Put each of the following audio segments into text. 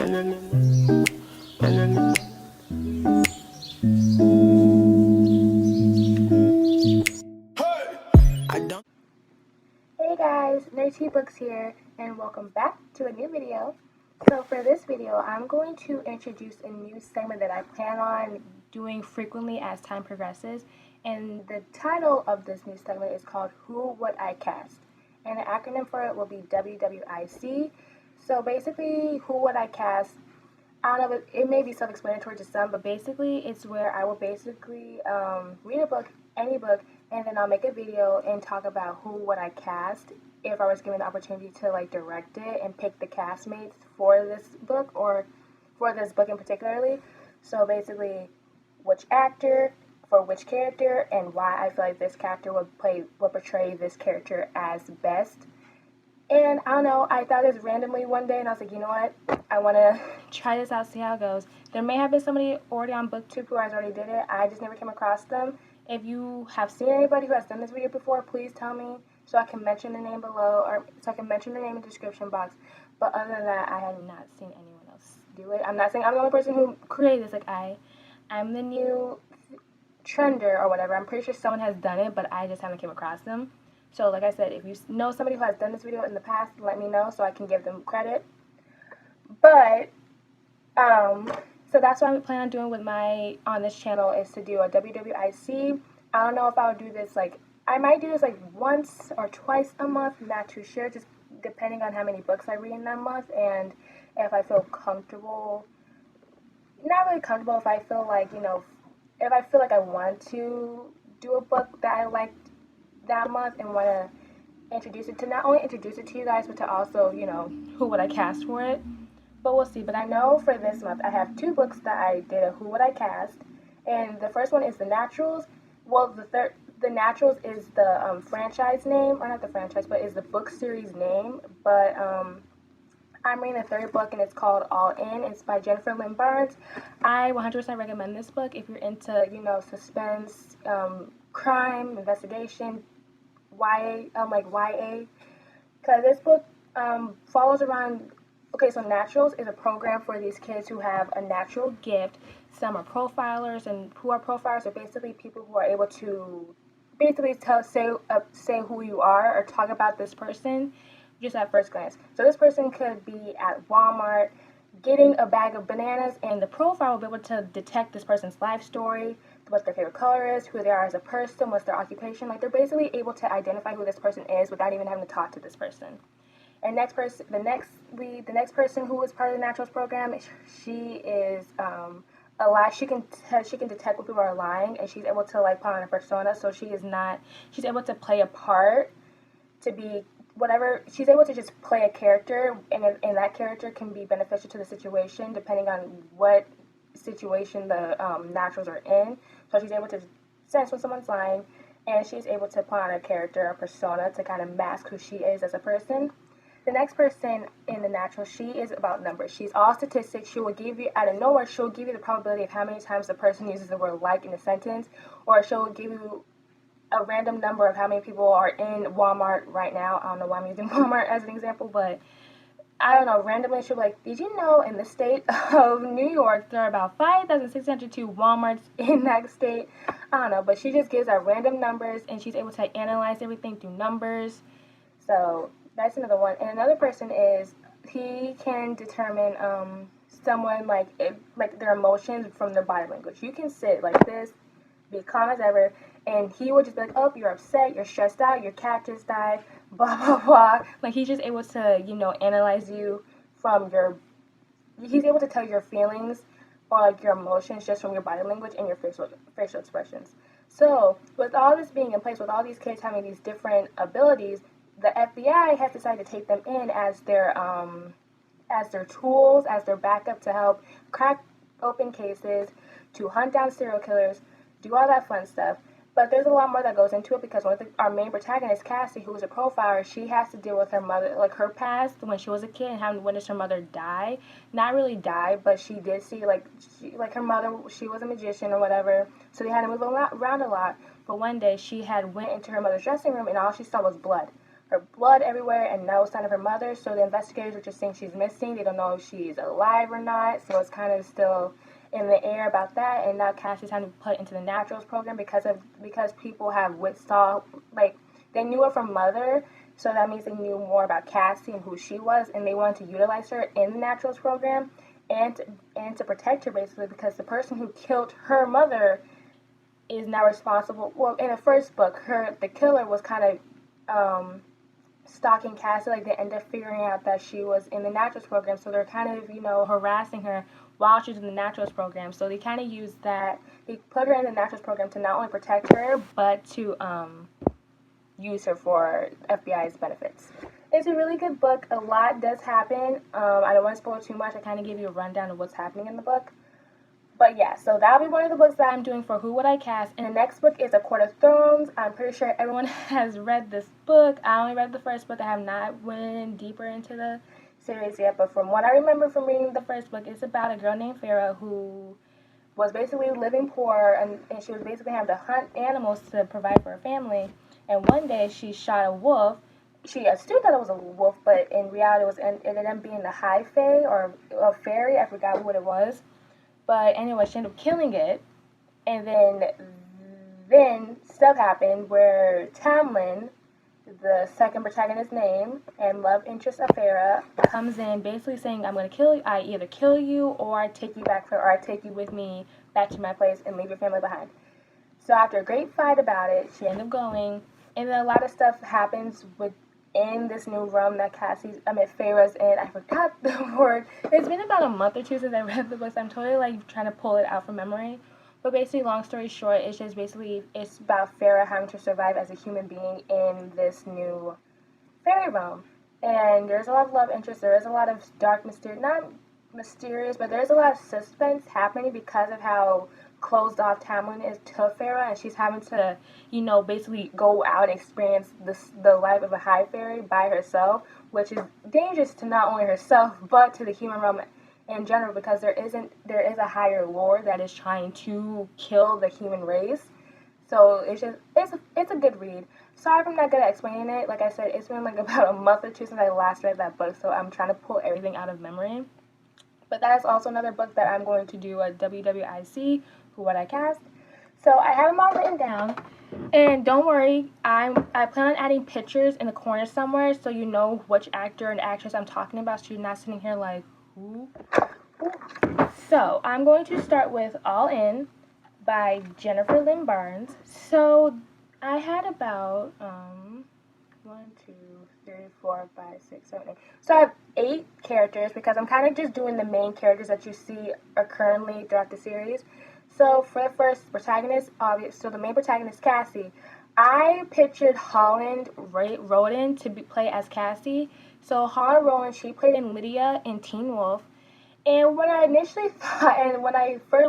Hey guys, Nerdtbooks here, and welcome back to a new video. So for this video, I'm going to introduce a new segment that I plan on doing frequently as time progresses, and the title of this new segment is called Who Would I Cast? And the acronym for it will be WWIC. So basically, who would I cast? I don't know, it may be self-explanatory to some, but basically it's where I will basically read a book, any book, and then I'll make a video and talk about who would I cast if I was given the opportunity to like direct it and pick the castmates for this book or for this book in particularly. So basically, which actor for which character and why I feel like this character would portray this character as best. And I don't know, I thought this randomly one day, and I was like, you know what, I want to try this out, see how it goes. There may have been somebody already on Booktube who has already did it. I just never came across them. If you have seen anybody who has done this video before, please tell me so I can mention the name below, or so I can mention the name in the description box. But other than that, I have not seen anyone else do it. I'm not saying I'm the only person who created this. Like, I'm the new trender or whatever. I'm pretty sure someone has done it, but I just haven't came across them. So like I said, if you know somebody who has done this video in the past, let me know so I can give them credit. But, so that's what I'm planning on doing with on this channel, is to do a WWIC. I don't know if I would do this, like, I might do this like once or twice a month, not too sure, just depending on how many books I read in that month and if I feel comfortable, not really comfortable, if I feel like, you know, if I feel like I want to do a book that I liked that month and want to introduce it, to not only introduce it to you guys, but to also, you know, who would I cast for it. But we'll see. But I know for this month I have two books that I did a who would I cast, and the first one is The Naturals. Well, The Naturals is the franchise name, or not the franchise, but is the book series name. But I'm reading the third book, and it's called All In. It's by Jennifer Lynn Barnes. I 100% recommend this book if you're into, you know, suspense, crime, investigation, YA, because this book follows around. Okay, so Naturals is a program for these kids who have a natural gift. Some are profilers, and who are profilers are basically people who are able to basically say who you are or talk about this person just at first glance. So this person could be at Walmart getting a bag of bananas, and the profile will be able to detect this person's life story, what their favorite color is, who they are as a person, what's their occupation. Like, they're basically able to identify who this person is without even having to talk to this person. And the next person who is part of the Naturals program, she is a lie. She can detect when people are lying, and she's able to like put on a persona. So she's able to play a part to be whatever. She's able to just play a character, and that character can be beneficial to the situation depending on what situation the Naturals are in. So she's able to sense when someone's lying, and she's able to put on a character, a persona, to kind of mask who she is as a person. The next person in The Natural, she is about numbers. She's all statistics. She will give you, out of nowhere, she'll give you the probability of how many times the person uses the word like in a sentence, or she'll give you a random number of how many people are in Walmart right now. I don't know why I'm using Walmart as an example, but I don't know, randomly she'll be like, did you know in the state of New York there are about 5,602 Walmarts in that state? I don't know, but she just gives out random numbers, and she's able to analyze everything through numbers. So that's another one. And another person is, he can determine someone like their emotions from their body language. You can sit like this, be calm as ever, and he will just be like, oh, you're upset, you're stressed out, your cat just died, blah, blah, blah. Like, he's just able to, you know, analyze you from he's able to tell your feelings or, like, your emotions just from your body language and your facial expressions. So, with all this being in place, with all these kids having these different abilities, the FBI has decided to take them in as their tools, as their backup to help crack open cases, to hunt down serial killers, do all that fun stuff. But there's a lot more that goes into it, because our main protagonist, Cassie, who is a profiler, she has to deal with her mother, like her past when she was a kid, and how when does her mother die? Not really die, but she did see, like her mother, she was a magician or whatever, so they had to move around a lot. But one day she had went into her mother's dressing room, and all she saw was blood. her blood everywhere and no sign of her mother. So the investigators are just saying she's missing. They don't know if she's alive or not. So it's kind of still in the air about that. And now Cassie's having to put into the naturals program because people have withsaw, like, they knew her from mother. So that means they knew more about Cassie and who she was, and they wanted to utilize her in the naturals program and to protect her, basically, because the person who killed her mother is now responsible. Well, in the first book, the killer was kind of stalking Cassie. Like, they end up figuring out that she was in the naturals program, so they're kind of, harassing her while she's in the naturals program. So they kind of used that. They put her in the naturals program to not only protect her, but to use her for FBI's benefits. It's a really good book. A lot does happen. I don't want to spoil too much. I kind of give you a rundown of what's happening in the book. But yeah, so that'll be one of the books that I'm doing for Who Would I Cast. And the next book is A Court of Thorns. I'm pretty sure everyone has read this book. I only read the first book. I have not went deeper into the series yet. But from what I remember from reading the first book, it's about a girl named Farah who was basically living poor, and she was basically having to hunt animals to provide for her family. And one day she shot a wolf. She assumed that it was a wolf, but in reality it ended up being the high fae or a fairy. I forgot what it was. But anyway, she ended up killing it. And then stuff happened where Tamlin, the second protagonist's name and love interest of Farah, comes in basically saying, I'm going to kill you. I either kill you or I take you or I take you with me back to my place and leave your family behind. So after a great fight about it, she ended up going. And then a lot of stuff happens within this new realm that Farah's in. I forgot the word. It's been about a month or two since I read the book, so I'm totally trying to pull it out from memory. But basically, long story short, it's about Farah having to survive as a human being in this new fairy realm. And there's a lot of love interest. There is a lot of dark mysterious, not mysterious, but there's a lot of suspense happening because of how closed off Tamlin is to Farah, and she's having to, basically go out and experience the life of a high fairy by herself, which is dangerous to not only herself but to the human realm in general, because there is a higher lord that is trying to kill the human race. So it's a good read. Sorry if I'm not good at explaining it. Like I said, it's been like about a month or two since I last read that book, so I'm trying to pull everything out of memory. But that is also another book that I'm going to do a WWIC, Who Would I Cast. So I have them all written down. And don't worry, I plan on adding pictures in the corner somewhere so you know which actor and actress I'm talking about, so you're not sitting here like, who? So I'm going to start with All In by Jennifer Lynn Barnes. So I had about 1, 2, 3, 4, 5, 6, 7, 8. So I have 8 characters because I'm kind of just doing the main characters that you see are currently throughout the series. So for the first protagonist, so the main protagonist, Cassie, I pictured Holland Roden to play as Cassie. So Holland Roden, she played in Lydia in Teen Wolf. And when I initially thought, and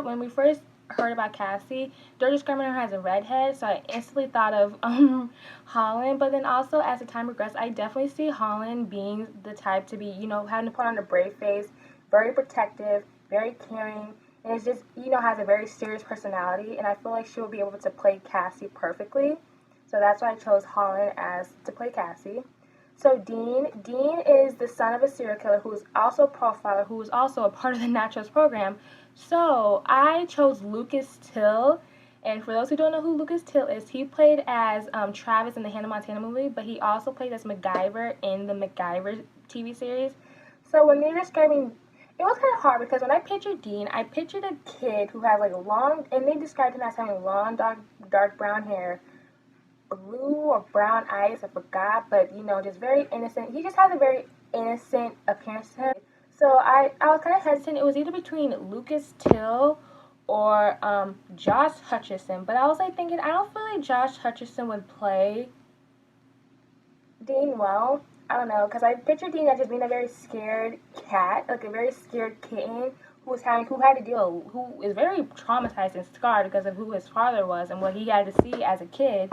when we first heard about Cassie, they're describing her as a redhead, so I instantly thought of Holland. But then also, as the time progressed, I definitely see Holland being the type to be, having to put on a brave face, very protective, very caring, and it's just, has a very serious personality, and I feel like she will be able to play Cassie perfectly. So that's why I chose Holland to play Cassie. So Dean is the son of a serial killer who is also a profiler, who is also a part of the Naturals program. So I chose Lucas Till, and for those who don't know who Lucas Till is, he played as Travis in the Hannah Montana movie, but he also played as MacGyver in the MacGyver TV series. So when they're describing, it was kind of hard because when I pictured Dean, I pictured a kid who had like long, and they described him as having long, dark brown hair, blue or brown eyes, I forgot, but just very innocent. He just has a very innocent appearance to him. So I was kind of hesitant. It was either between Lucas Till or Josh Hutcherson, but I was like thinking, I don't feel like Josh Hutcherson would play Dean well. I don't know, because I pictured Dean as just being a very scared cat, like a very scared kitten who is very traumatized and scarred because of who his father was and what he had to see as a kid.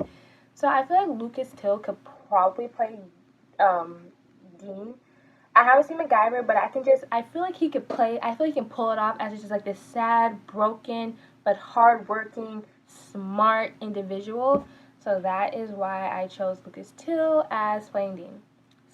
So I feel like Lucas Till could probably play Dean. I haven't seen MacGyver, but I feel like he can pull it off as just like this sad, broken, but hardworking, smart individual. So So that is why I chose Lucas Till as playing Dean.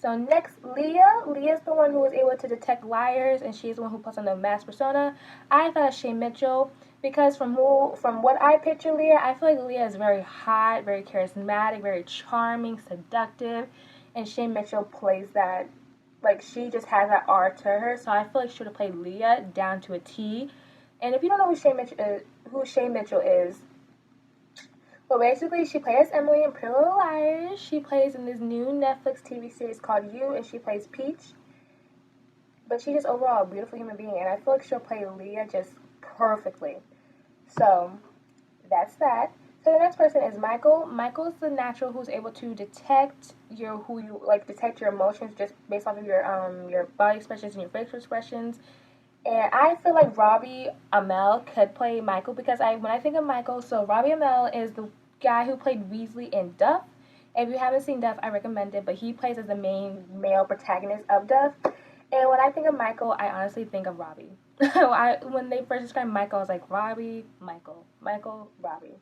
So next, Leah. Leah's the one who was able to detect liars, and she's the one who puts on the mask persona. I thought Shay Mitchell, because from what I picture Leah, I feel like Leah is very hot, very charismatic, very charming, seductive, and Shay Mitchell plays that, like, she just has that aura to her. So I feel like she would have played Leah down to a T. And if you don't know who Shay Mitchell is, well, basically, she plays Emily in Pretty Little Liars. She plays in this new Netflix TV series called You, and she plays Peach. But she's just overall a beautiful human being, and I feel like she'll play Leah just perfectly. So, that's that. So the next person is Michael. Michael's the natural who's able to detect detect your emotions just based off of your body expressions and your facial expressions. And I feel like Robbie Amell could play Michael because when I think of Michael, so Robbie Amell is the guy who played Weasley in Duff. If you haven't seen Duff, I recommend it, but he plays as the main male protagonist of Duff. And when I think of Michael, I honestly think of Robbie. When they first described Michael, I was like, Robbie, Michael, Robbie.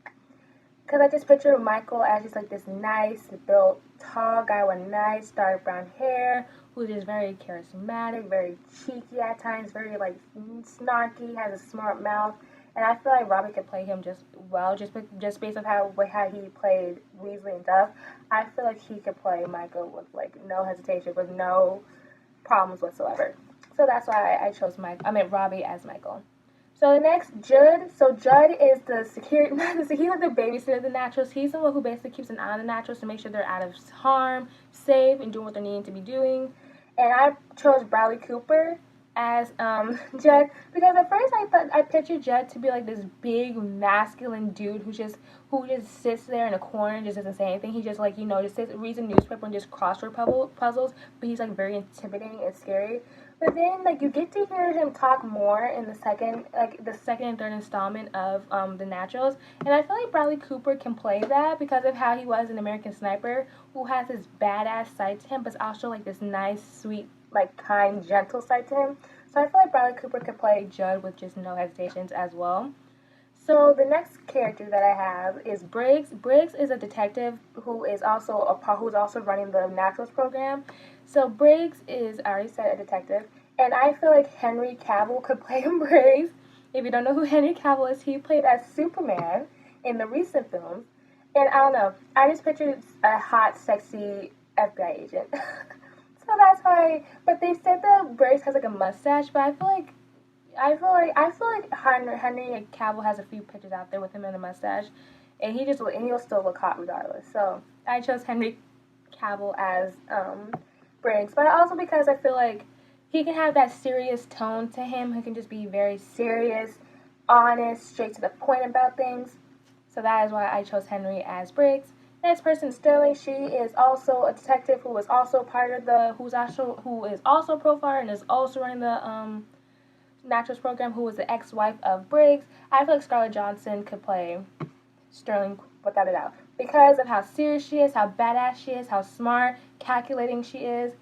Because I just picture Michael as just like this nice, built, tall guy with nice, dark brown hair, who's just very charismatic, very cheeky at times, very like snarky, has a smart mouth. And I feel like Robbie could play him just well, just based on how he played Weasley and Duff. I feel like he could play Michael with like no hesitation, with no problems whatsoever. So that's why I chose Robbie as Michael. So the next, Judd. So Judd is the security, he's like the babysitter of the Naturals. He's the one who basically keeps an eye on the Naturals to make sure they're out of harm, safe, and doing what they're needing to be doing. And I chose Bradley Cooper as Judd because at first I pictured Judd to be like this big masculine dude who just sits there in a corner and just doesn't say anything. He just just reads a newspaper and just crossword puzzles. But he's like very intimidating and scary. But then, you get to hear him talk more in the second and third installment of The Naturals. And I feel like Bradley Cooper can play that because of how he was in American Sniper, who has this badass side to him, but also, this nice, sweet, kind, gentle side to him. So I feel like Bradley Cooper could play Judd with just no hesitations as well. So the next character that I have is Briggs. Briggs is a detective who is also running the Naturals program. So Briggs is, I already said, a detective, and I feel like Henry Cavill could play Briggs. If you don't know who Henry Cavill is, he played as Superman in the recent films. And I don't know, I just pictured a hot, sexy FBI agent. So that's why. But they said that Briggs has a mustache, but I feel like Henry Cavill has a few pictures out there with him in a mustache, and he'll still look hot regardless. So I chose Henry Cavill as Briggs, but also because I feel like he can have that serious tone to him. He can just be very serious, honest, straight to the point about things. So that is why I chose Henry as Briggs. Next person, Sterling. She is also a detective who is also who is also a profiler and is also running the Naturals program, who was the ex-wife of Briggs. I feel like Scarlett Johansson could play Sterling without a doubt because of how serious she is, how badass she is, how smart, calculating she is.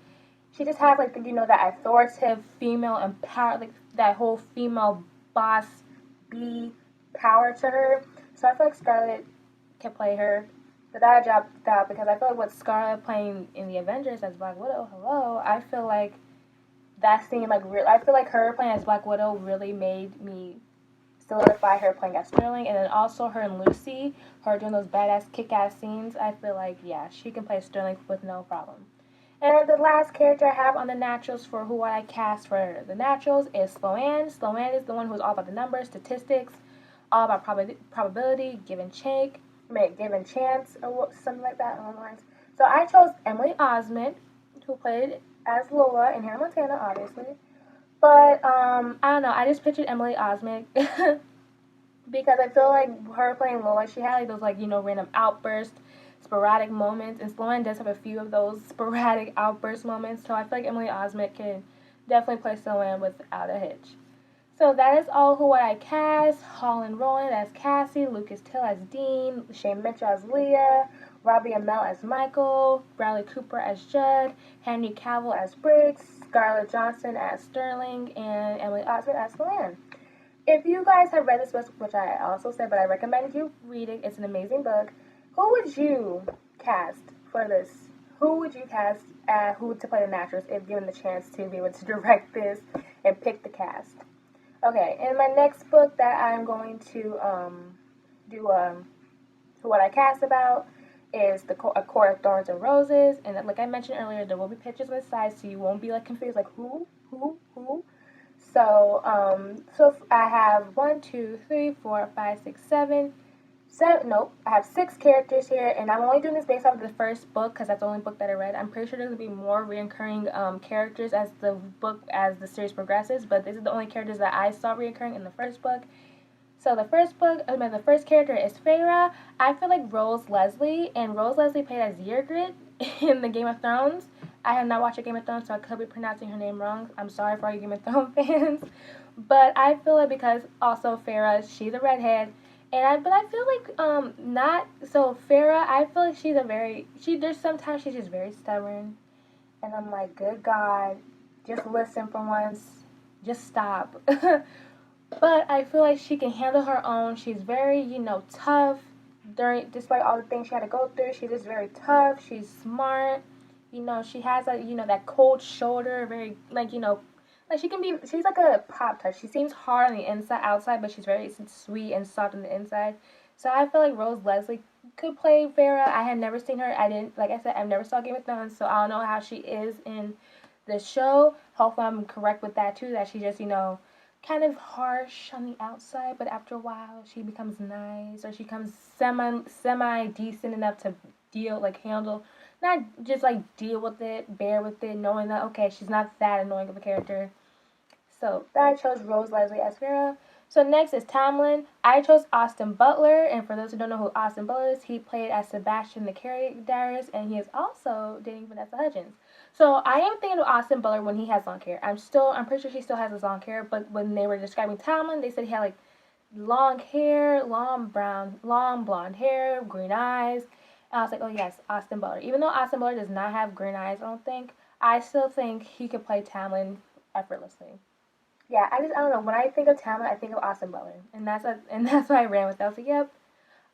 She just has that authoritative female and power, that whole female boss bee power to her. So I feel like Scarlett can play her without a doubt because I feel like with Scarlett playing in the Avengers as Black Widow, I feel like that scene, I feel like her playing as Black Widow really made me solidify her playing as Sterling. And then also her and Lucy, her doing those badass kick-ass scenes, I feel like, yeah, she can play Sterling with no problem. And the last character I have on the Naturals for who I cast for the Naturals is Sloane. Sloane is the one who's all about the numbers, statistics, all about probability, given chance, or something like that along the lines. So I chose Emily Osment, who played as Lola in Hannah Montana, obviously. But, I don't know, I just pictured Emily Osment because I feel like her playing Lola, she had those random outbursts, sporadic moments, and Sloane does have a few of those sporadic outburst moments, so I feel like Emily Osment can definitely play Sloane without a hitch. So that is all who I cast. Holland Roland as Cassie, Lucas Till as Dean, Shay Mitchell as Leah, Robbie Amell as Michael, Bradley Cooper as Judd, Henry Cavill as Briggs, Scarlett Johansson as Sterling, and Emily Osment as Sloane. If you guys have read this book, which I also said, but I recommend you read it. It's an amazing book. Who would you cast for this? Who would you cast who to play the Naturals if given the chance to be able to direct this and pick the cast? Okay, in my next book that I'm going to do what I cast about is A Court of Thorns and Roses, and like I mentioned earlier, there will be pictures on the side, so you won't be like confused, like who. So I have 1, 2, 3, 4, 5, 6, 7. Nope, I have 6 characters here, and I'm only doing this based off of the first book because that's the only book that I read. I'm pretty sure there's gonna be more reoccurring characters as the series progresses, but this is the only characters that I saw reoccurring in the first book. So the first character is Feyre. I feel like Rose Leslie, and Rose Leslie played as Ygritte in the Game of Thrones. I have not watched a Game of Thrones, so I could be pronouncing her name wrong. I'm sorry for all you Game of Thrones fans, but I feel like because also Feyre, she's a redhead. But I feel like not so Farrah. I feel like there's sometimes she's just very stubborn, and I'm like, good God, just listen for once, just stop. But I feel like she can handle her own. She's very tough. Despite all the things she had to go through, she's just very tough. She's smart. She has that cold shoulder. Very like she's like a pop tart. She seems hard on the outside, but she's very sweet and soft on the inside. So I feel like Rose Leslie could play Vera. I had never seen her. Like I said, I've never saw Game of Thrones, so I don't know how she is in the show. Hopefully I'm correct with that too, that she's just, kind of harsh on the outside, but after a while she becomes nice, or she becomes semi decent enough to handle, not just deal with it, bear with it, knowing that okay, she's not that annoying of a character. So I chose Rose Leslie as Vera. So next is Tamlin. I chose Austin Butler, and for those who don't know who Austin Butler is, he played as Sebastian the Carrie Darius, and he is also dating Vanessa Hudgens. So I am thinking of Austin Butler when he has long hair. I'm pretty sure he still has his long hair, but when they were describing Tamlin, they said he had long hair, long blonde hair, green eyes. And I was like, oh yes, Austin Butler. Even though Austin Butler does not have green eyes, I still think he could play Tamlin effortlessly. Yeah, I don't know. When I think of Tamlin, I think of Austin Butler, and that's why I ran with that. I was like, yep,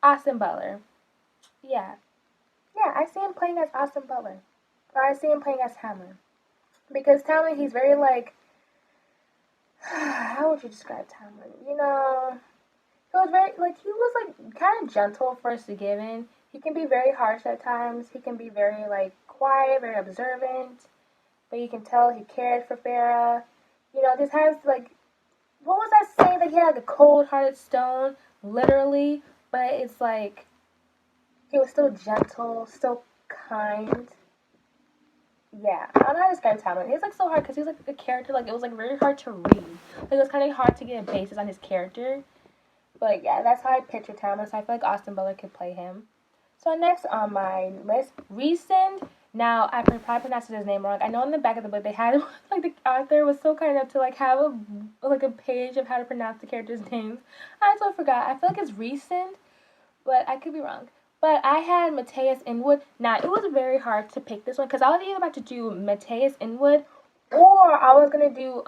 Austin Butler. Yeah, I see him playing as Austin Butler, or I see him playing as Tamlin, because Tamlin, he's very how would you describe Tamlin? He was very kind of gentle first to give in. He can be very harsh at times. He can be very quiet, very observant, but you can tell he cared for Farrah. Just has what was that saying? He had a cold-hearted stone, literally, but it's he was still gentle, still kind. Yeah, I don't know how to describe Tamlin. It's so hard because he's a character. It was very hard to read. It was kind of hard to get a basis on his character. But yeah, that's how I picture Tamlin. So I feel like Austin Butler could play him. So next on my list, Rhysand. Now, I probably pronounced his name wrong. I know in the back of the book they had, the author was so kind enough to, have a page of how to pronounce the characters' names. I also forgot. I feel like it's Rhysand, but I could be wrong. But I had Matthias Inwood. Now, it was very hard to pick this one, because I was either about to do Matthias Inwood, or I was going to do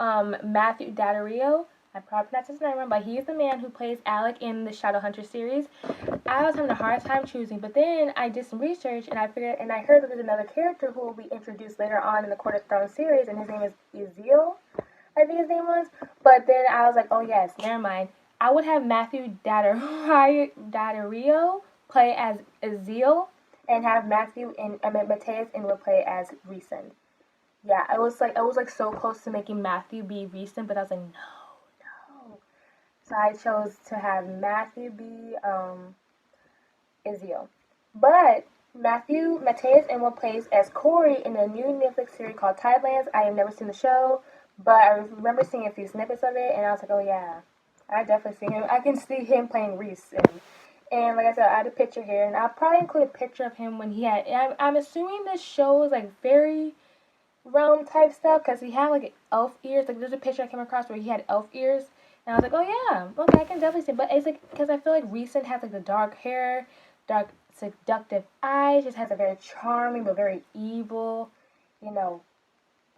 Matthew Daddario. I probably pronounced his name wrong, but he is the man who plays Alec in the Shadowhunter series. I was having a hard time choosing, but then I did some research, and I heard that there's another character who will be introduced later on in the Court of Thorns series, and his name is Ezeel, I think his name was. But then I was like, oh yes, never mind. I would have Matthew Daddario play as Ezeel, and have Matthias Inwood play as Rhysand. Yeah, I was so close to making Matthew be Rhysand, but I was like, no. So I chose to have Matthew be Ezeel. But Matthias Inwood plays as Corey in a new Netflix series called Tidelands. I have never seen the show, but I remember seeing a few snippets of it, and I was like, oh yeah, I definitely see him. I can see him playing Rhys. And like I said, I had a picture here, and I'll probably include a picture of him when he had. I'm assuming this show is fairy realm type stuff, because he had elf ears. There's a picture I came across where he had elf ears. And I was like, oh yeah, okay, I can definitely see it. But it's because I feel like Rhysand has the dark hair, dark seductive eyes, just has a very charming but very evil,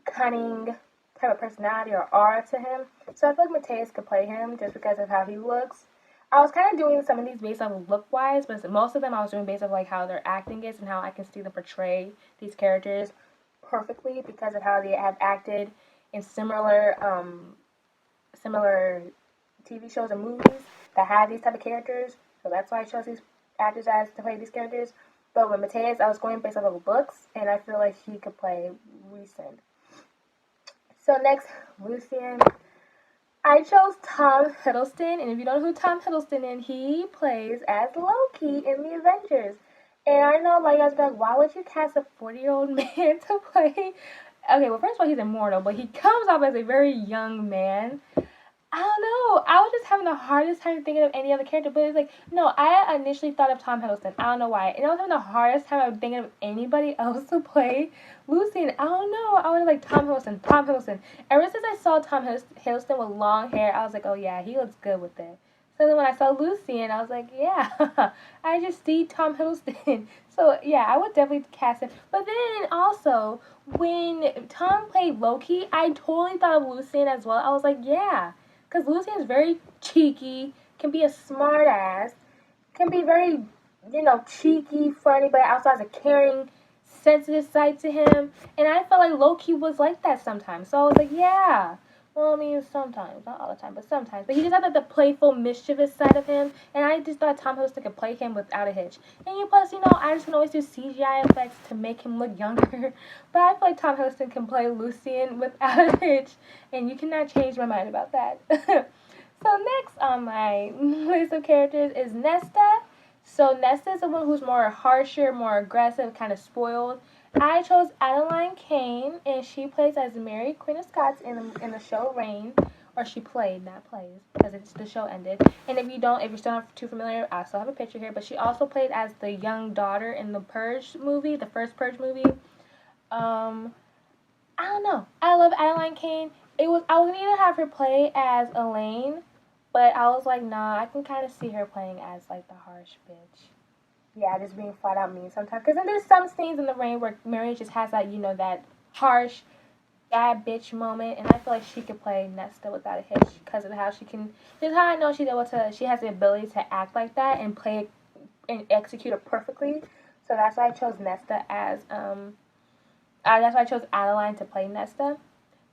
cunning type of personality or aura to him. So I feel like Matthias could play him just because of how he looks. I was kind of doing some of these based off of look-wise, but most of them I was doing based off like how their acting is and how I can see them portray these characters perfectly because of how they have acted in similar TV shows and movies that have these type of characters. So that's why I chose these actors as to play these characters. But with Mateus, I was going based off of the books, and I feel like he could play Lucien. So next, Lucien. I chose Tom Hiddleston, and if you don't know who Tom Hiddleston is, he plays as Loki in the Avengers. And I know a lot of you guys be like, why would you cast a 40-year-old man to play? Okay, well, first of all, he's immortal, but he comes off as a very young man. I don't know. I was just having the hardest time thinking of any other character, but it's like, no, I initially thought of Tom Hiddleston. I don't know why. And I was having the hardest time of thinking of anybody else to play Lucien. I don't know. I was like, Tom Hiddleston, Tom Hiddleston. Ever since I saw Tom Hiddleston with long hair, I was like, oh yeah, he looks good with it. So then when I saw Lucien, I was like, yeah, I just see Tom Hiddleston. So yeah, I would definitely cast him. But then also, when Tom played Loki, I totally thought of Lucien as well. I was like, yeah. Because Lucien is very cheeky, can be a smart ass, can be very, cheeky, funny, but also has a caring, sensitive side to him. And I felt like Loki was like that sometimes. So I was like, yeah. Well, I mean, sometimes. Not all the time, but sometimes. But he just had like, the playful, mischievous side of him. And I just thought Tom Hiddleston could play him without a hitch. And plus, I just can always do CGI effects to make him look younger. But I feel like Tom Hiddleston can play Lucien without a hitch. And you cannot change my mind about that. So next on my list of characters is Nesta. So Nesta is the one who's more harsher, more aggressive, kind of spoiled. I chose Adeline Kane, and she plays as Mary, Queen of Scots in the show Reign, or she played, not plays, because the show ended. And if you're still not too familiar, I still have a picture here. But she also played as the young daughter in the Purge movie, the first Purge movie. I don't know. I love Adeline Kane. I was gonna either have her play as Elaine, but I was like, nah, I can kind of see her playing as like the harsh bitch. Yeah, just being flat out mean sometimes. Because then there's some scenes in the Reign where Mary just has that, that harsh, bad bitch moment. And I feel like she could play Nesta without a hitch because of how she can. Just how I know she has the ability to act like that and play it and execute it perfectly. So that's why I chose Nesta that's why I chose Adeline to play Nesta.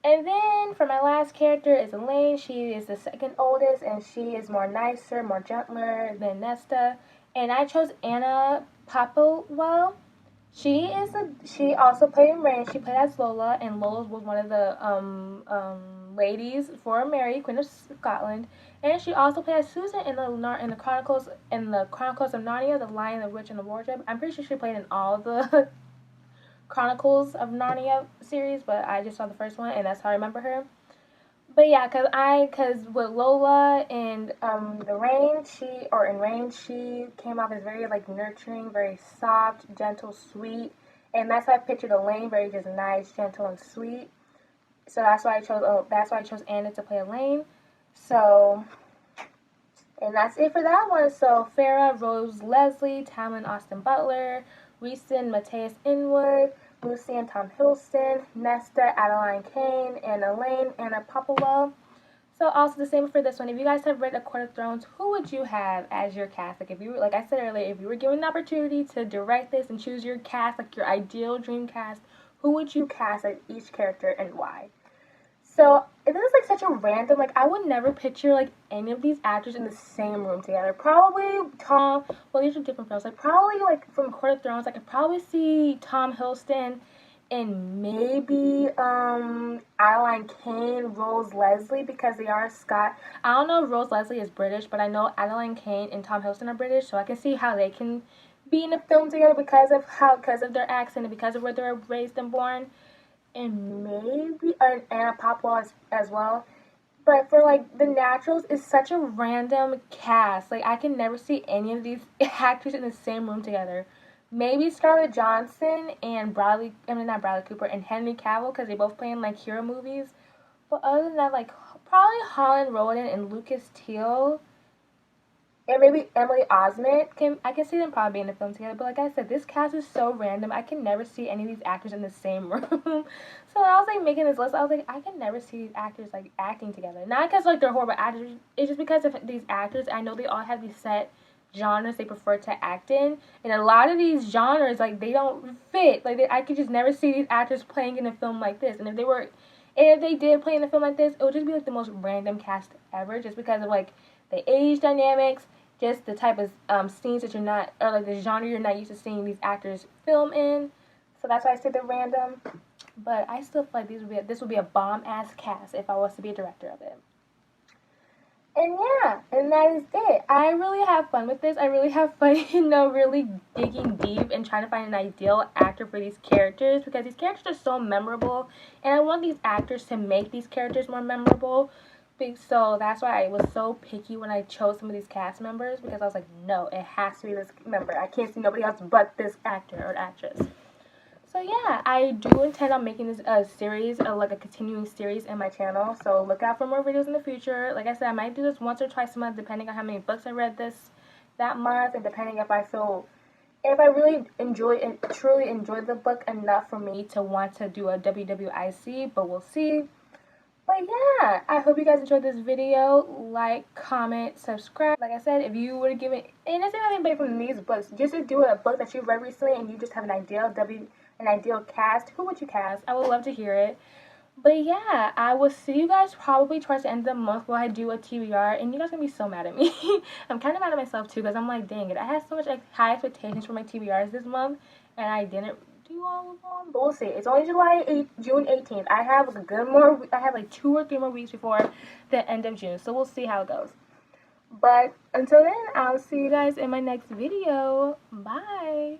And then for my last character is Elaine. She is the second oldest and she is more nicer, more gentler than Nesta. And I chose Anna Popplewell. She also played in Reign. She played as Lola, and Lola was one of the ladies for Mary, Queen of Scotland. And she also played as Susan in the Chronicles of Narnia, The Lion, the Witch, and the Wardrobe. I'm pretty sure she played in all the Chronicles of Narnia series, but I just saw the first one, and that's how I remember her. But yeah, cause with Lola and in Reign, she came off as very like nurturing, very soft, gentle, sweet, and that's how I pictured Elaine, very just nice, gentle, and sweet. So that's why I chose Anna to play Elaine. So, and that's it for that one. So Farrah, Rose Leslie, Tamlin Austin Butler, Reeson Mateus Inwood, Lucien Tom Hiddleston, Nesta Adeline Kane, and Elaine Anna Popplewell. So also the same for this one. If you guys have read A Court of Thrones, who would you have as your cast? Like I said earlier, if you were given the opportunity to direct this and choose your cast, like your ideal dream cast, who would you cast as each character and why? So this is like such a random, like I would never picture like any of these actors in the same room together. Probably Tom, well these are different films, like probably like from Court of Thrones, I could probably see Tom Hiddleston and maybe Adeline Kane, Rose Leslie, because they are Scott. I don't know if Rose Leslie is British, but I know Adeline Kane and Tom Hiddleston are British, so I can see how they can be in a film together because of their accent and because of where they were raised and born. And maybe Anna Popplewell as well. But for like the Naturals is such a random cast. Like I can never see any of these actors in the same room together. Maybe Scarlett Johansson and not Bradley Cooper and Henry Cavill because they both play in like hero movies. But other than that, like probably Holland Roden and Lucas Teal. And maybe Emily Osment I can see them probably being in the film together, but like I said, this cast is so random. I can never see any of these actors in the same room. So I was like making this list, I was like, I can never see these actors like acting together. Not because like they're horrible actors, it's just because of these actors. I know they all have these set genres they prefer to act in, and a lot of these genres like they don't fit. Like I could just never see these actors playing in a film like this. And if they did play in a film like this, it would just be like the most random cast ever, just because of like the age dynamics, just the type of scenes that you're not, or like the genre you're not used to seeing these actors film in. So that's why I said they're random. But I still feel like this would be a bomb ass cast if I was to be a director of it. And yeah, and that is it. I really have fun with this. I really have fun, really digging deep and trying to find an ideal actor for these characters, because these characters are so memorable, and I want these actors to make these characters more memorable. So that's why I was so picky when I chose some of these cast members, because I was like, no, it has to be this member. I can't see nobody else but this actor or actress. So yeah, I do intend on making this a series, like a continuing series in my channel. So look out for more videos in the future. Like I said, I might do this once or twice a month, depending on how many books I read that month, and depending if I really enjoy and truly enjoy the book enough for me to want to do a WWIC. But we'll see. But yeah, I hope you guys enjoyed this video. Like, comment, subscribe. Like I said, if you would have given, and it's not anybody from these books, just to do a book that you read recently and you just have an ideal cast, who would you cast? I would love to hear it. But yeah, I will see you guys probably towards the end of the month while I do a TBR, and you guys are gonna be so mad at me. I'm kind of mad at myself too, because I'm like, dang it, I had so much high expectations for my TBRs this month, and I didn't do all of them. But we'll see. It's only June 18th. I have like 2 or 3 more weeks before the end of June, so we'll see how it goes. But until then, I'll see you guys in my next video. Bye.